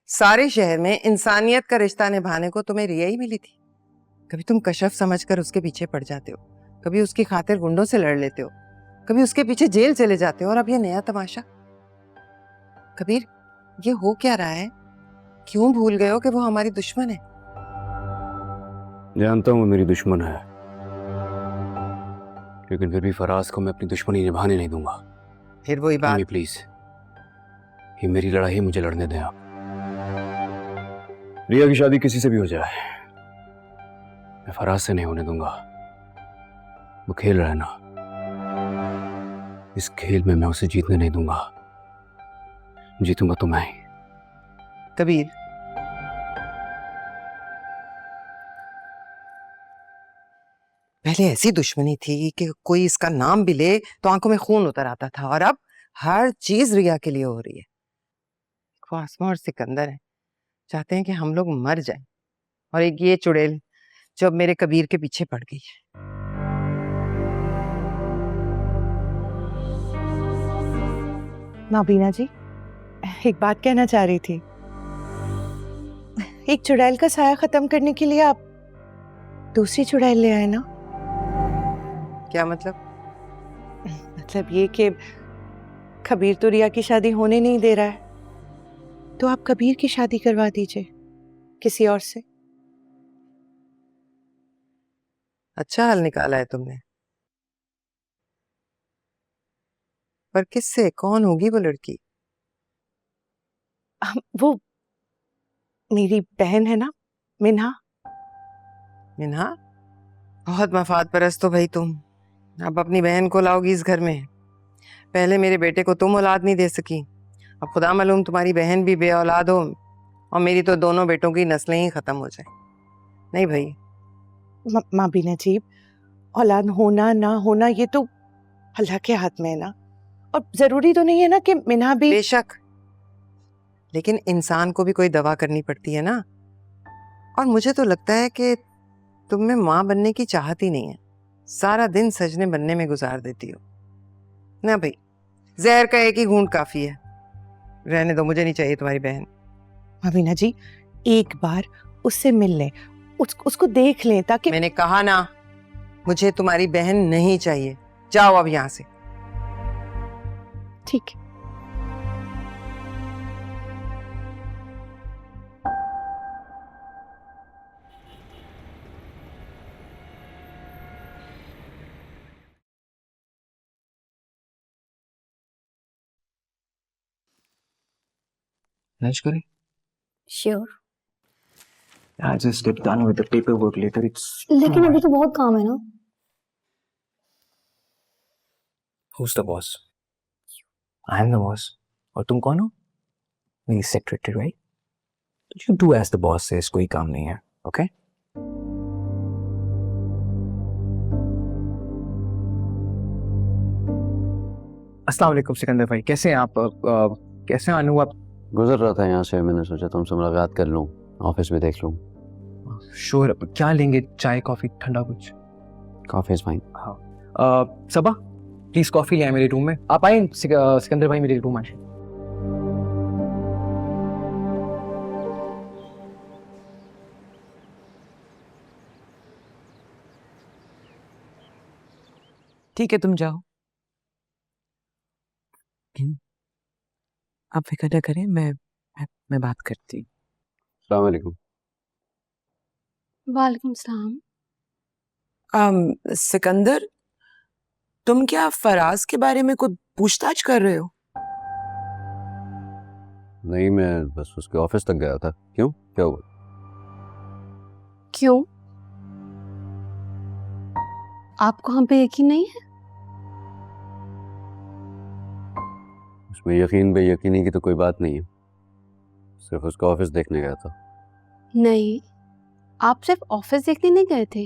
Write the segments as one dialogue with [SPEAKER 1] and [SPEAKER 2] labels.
[SPEAKER 1] सारे शहर में इंसानियत का रिश्ता निभाने को तुम्हें रिया ही मिली थी। कभी तुम कशफ समझकर उसके पीछे पड़ जाते हो, कभी उसकी खातिर गुंडों से लड़ लेते हो, कभी उसके पीछे जेल चले जाते हो, और अब ये नया तमाशा। कबीर, ये हो क्या रहा है? क्यों भूल गए हो कि वो हमारी दुश्मन है?
[SPEAKER 2] जानता हूँ वो मेरी दुश्मन है, लेकिन फिर भी फराज को मैं अपनी दुश्मनी निभाने नहीं दूंगा।
[SPEAKER 1] फिर वही बात।
[SPEAKER 2] प्लीज, ये मेरी लड़ाई, मुझे लड़ने दें आप। रिया की शादी किसी से भी हो जाए, मैं फराज से नहीं होने दूंगा। वो खेल रहा है ना, इस खेल में मैं उसे जीतने नहीं दूंगा। जीतूंगा तो मैं ही।
[SPEAKER 1] कबीर, पहले ऐसी दुश्मनी थी कि कोई इसका नाम भी ले तो आंखों में खून उतर आता था, और अब हर चीज रिया के लिए हो रही है। वो आसमा और सिकंदर है, चाहते हैं कि हम लोग मर जाएं, और एक ये चुड़ैल जो अब मेरे कबीर के पीछे पड़ गई है।
[SPEAKER 3] नाबीना जी, एक बात कहना चाह रही थी। एक चुड़ैल का साया खत्म करने के लिए आप दूसरी चुड़ैल ले आए ना।
[SPEAKER 1] क्या मतलब?
[SPEAKER 3] मतलब ये कि कबीर तो रिया की शादी होने नहीं दे रहा है, तो आप कबीर की शादी करवा दीजिए किसी और से।
[SPEAKER 1] अच्छा हल निकाला है तुमने, पर किससे? कौन होगी वो लड़की?
[SPEAKER 3] वो मेरी बहन है ना, मिन्हा।
[SPEAKER 1] मिन्हा? बहुत मफाद परस्त हो भाई तुम। अब अपनी बहन को लाओगी इस घर में। पहले मेरे बेटे को तुम औलाद नहीं दे सकी, अब खुदा मालूम तुम्हारी बहन भी बे औलाद हो और मेरी तो दोनों बेटों की नस्लें ही खत्म हो जाए। नहीं भाई।
[SPEAKER 3] माँ बीना जी, औलाद होना ना होना ये तो अल्लाह के हाथ में है ना, और जरूरी तो नहीं है ना कि मिन्हा भी।
[SPEAKER 1] बेशक, लेकिन इंसान को भी कोई दवा करनी पड़ती है ना। और मुझे तो लगता है कि तुम में माँ बनने की चाहत ही नहीं है, सारा दिन सजने बनने में गुजार देती हो ना। भाई, जहर का एक ही घूंट काफी है। रहने दो, मुझे नहीं चाहिए तुम्हारी बहन।
[SPEAKER 3] माविना जी, एक बार उससे मिल लें, उसको देख लें, ताकि।
[SPEAKER 1] मैंने कहा ना, मुझे तुम्हारी बहन नहीं चाहिए। जाओ अब यहाँ से।
[SPEAKER 3] ठीक है।
[SPEAKER 4] Lunch करें?
[SPEAKER 5] Sure.
[SPEAKER 4] I just get done with the paperwork later. It's
[SPEAKER 5] लेकिन अभी तो बहुत काम है ना।
[SPEAKER 4] Who's the boss? I'm the boss. और तुम कौन हो? मेरी secretary, right? You do as the boss says. कोई काम नहीं है, okay? अस्सलाम वालेकुम सिकंदर भाई, कैसे हैं आप? कैसे हैं अनु आप?
[SPEAKER 2] गुजर रहा था यहाँ से, मैंने सोचा तुमसे मुलाकात कर लूँ, ऑफिस में देख लूँ।
[SPEAKER 4] श्योर। क्या लेंगे? चाय, कॉफी, ठंडा कुछ?
[SPEAKER 2] Coffee is fine.
[SPEAKER 4] हाँ। सबा, प्लीज कॉफी ले आए मेरे रूम में। आप आए सिकंदर भाई मेरे रूम आए।
[SPEAKER 6] ठीक है, तुम जाओ। आप फिक्र न करें, मैं बात करती हूँ।
[SPEAKER 2] अस्सलाम वालेकुम।
[SPEAKER 5] वालेकुम सलाम।
[SPEAKER 6] सिकंदर, तुम क्या फराज के बारे में कुछ पूछताछ कर रहे हो?
[SPEAKER 2] नहीं, मैं बस उसके ऑफिस तक गया था। क्यों, क्या हुआ?
[SPEAKER 5] क्यों? आपको हम पे यकीन नहीं है?
[SPEAKER 2] उसमें यकीन बेयकीनी की तो कोई बात नहीं है, सिर्फ उसका ऑफिस देखने गया था।
[SPEAKER 5] नहीं, आप सिर्फ ऑफिस देखने नहीं गए थे।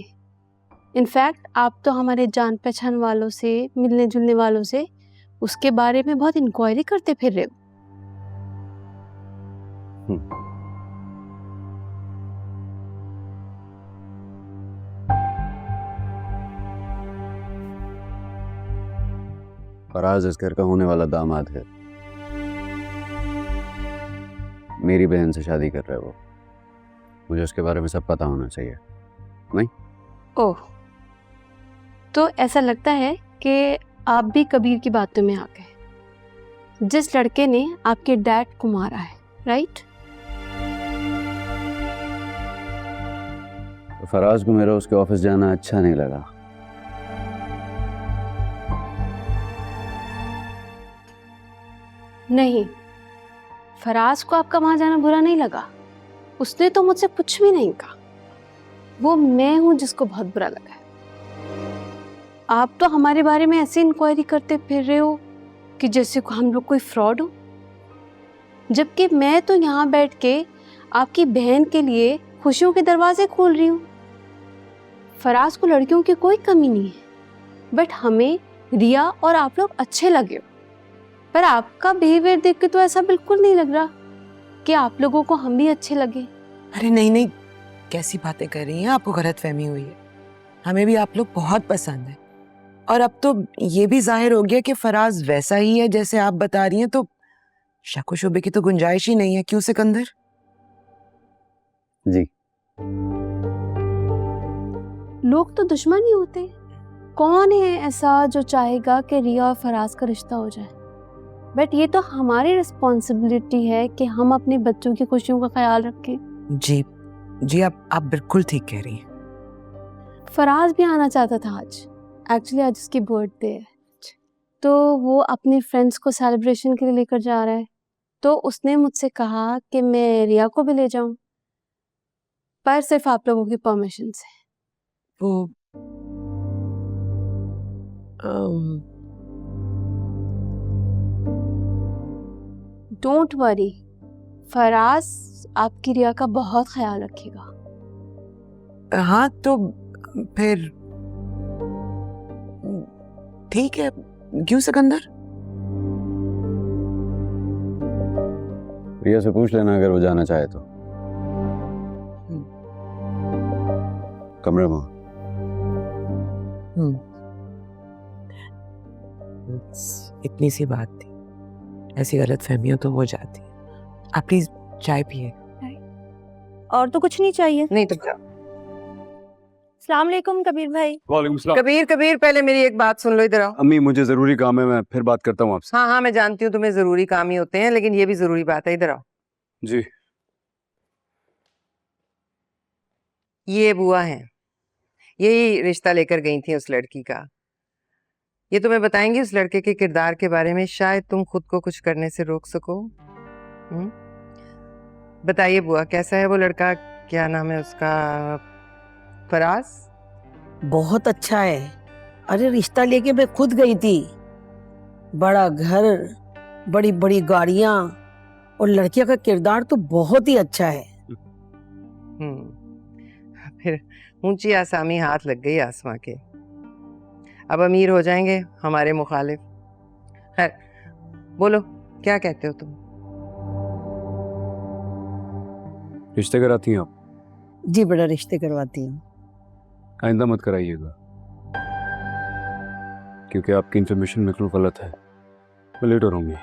[SPEAKER 5] इनफैक्ट आप तो हमारे जान पहचान वालों से, मिलने जुलने वालों से उसके बारे में बहुत इंक्वायरी करते फिर रहे हो।
[SPEAKER 2] फराज इस घर का होने वाला दामाद है। मेरी बहन से शादी कर रहा है वो, मुझे उसके बारे में सब पता होना चाहिए। नहीं?
[SPEAKER 5] ओह, तो ऐसा लगता है कि आप भी कबीर की बातों में आ गए। जिस लड़के ने आपके डैड को मारा है, राइट?
[SPEAKER 2] तो फराज को मेरा उसके ऑफिस जाना अच्छा नहीं लगा।
[SPEAKER 5] नहीं, फराज को आपका वहां जाना बुरा नहीं लगा। उसने तो मुझसे कुछ भी नहीं कहा। वो मैं हूं जिसको बहुत बुरा लगा है। आप तो हमारे बारे में ऐसे इंक्वायरी करते फिर रहे हो कि जैसे को हम लोग कोई फ्रॉड हो, जबकि मैं तो यहाँ बैठ के आपकी बहन के लिए खुशियों के दरवाजे खोल रही हूँ। फराज को लड़कियों की कोई कमी नहीं है, बट हमें रिया और आप लोग अच्छे लगे हो। पर आपका बिहेवियर देख के तो ऐसा बिल्कुल नहीं लग रहा कि आप लोगों को हम भी अच्छे लगे।
[SPEAKER 6] अरे नहीं नहीं, कैसी बातें कर रही हैं, आपको गलतफहमी हुई है। हमें भी आप लोग बहुत पसंद है, और अब तो ये भी जाहिर हो गया कि फराज वैसा ही है जैसे आप बता रही हैं, तो शक व शुबे की तो गुंजाइश ही नहीं है। क्यों सिकंदर?
[SPEAKER 2] जी।
[SPEAKER 5] लोग तो दुश्मन ही होते हैं। कौन है ऐसा जो चाहेगा कि रिया और फराज का रिश्ता हो जाए? बट ये तो हमारी रिस्पॉन्सिबिलिटी है कि हम अपने बच्चों की खुशियों का ख्याल रखें।
[SPEAKER 6] जी जी, आप बिल्कुल ठीक कह रही हैं।
[SPEAKER 5] फराज भी आना चाहता था आज। एक्चुअली आज उसकी बर्थडे है, तो वो अपने फ्रेंड्स को सेलिब्रेशन के लिए लेकर जा रहा है। तो उसने मुझसे कहा कि मैं रिया को भी ले जाऊं, पर सिर्फ आप लोगों की परमिशन से।
[SPEAKER 6] वो
[SPEAKER 5] डोंट वरी, फराज आपकी रिया का बहुत ख्याल रखेगा।
[SPEAKER 6] हाँ, तो फिर ठीक है। क्यों सिकंदर?
[SPEAKER 2] रिया से पूछ लेना अगर वो जाना चाहे तो। कमरे में।
[SPEAKER 6] इतनी सी बात थी, ऐसी गलतफहमियां तो हो जाती है। आप प्लीज चाय पिए।
[SPEAKER 7] और तो कुछ नहीं चाहिए।
[SPEAKER 1] नहीं तो क्या?
[SPEAKER 7] अस्सलाम वालेकुम कबीर भाई।
[SPEAKER 2] वालेकुम सलाम।
[SPEAKER 1] कबीर कबीर, पहले मेरी एक बात सुन लो, इधर आओ।
[SPEAKER 2] अम्मी मुझे जरूरी काम है, मैं फिर बात करता हूँ आपसे।
[SPEAKER 1] हाँ हाँ, मैं जानती हूँ तुम्हें जरूरी काम ही होते हैं, लेकिन ये भी जरूरी बात है। इधर आओ।
[SPEAKER 2] जी।
[SPEAKER 1] ये बुआ हैं, यही रिश्ता लेकर गई थी उस लड़की का। ये तुम्हें बताएंगी उस लड़के के किरदार के बारे में, शायद तुम खुद को कुछ करने से रोक सको। बताइए बुआ, कैसा है वो लड़का? क्या नाम है उसका? फराज?
[SPEAKER 8] बहुत अच्छा है। अरे रिश्ता लेके मैं खुद गई थी। बड़ा घर, बड़ी बड़ी गाड़ियां, और लड़कियों का किरदार तो बहुत ही अच्छा है।
[SPEAKER 1] फिर ऊंची आसामी हाथ लग गई आसमां के। अब अमीर हो जाएंगे हमारे मुखालिफ। खैर, बोलो क्या कहते हो तुम?
[SPEAKER 2] रिश्ते कराती हैं आप?
[SPEAKER 8] जी बड़ा रिश्ते करवाती हूँ।
[SPEAKER 2] आइंदा मत कराइएगा, क्योंकि आपकी इन्फॉर्मेशन बिल्कुल गलत है। मैं लेट हो रहा हूँ।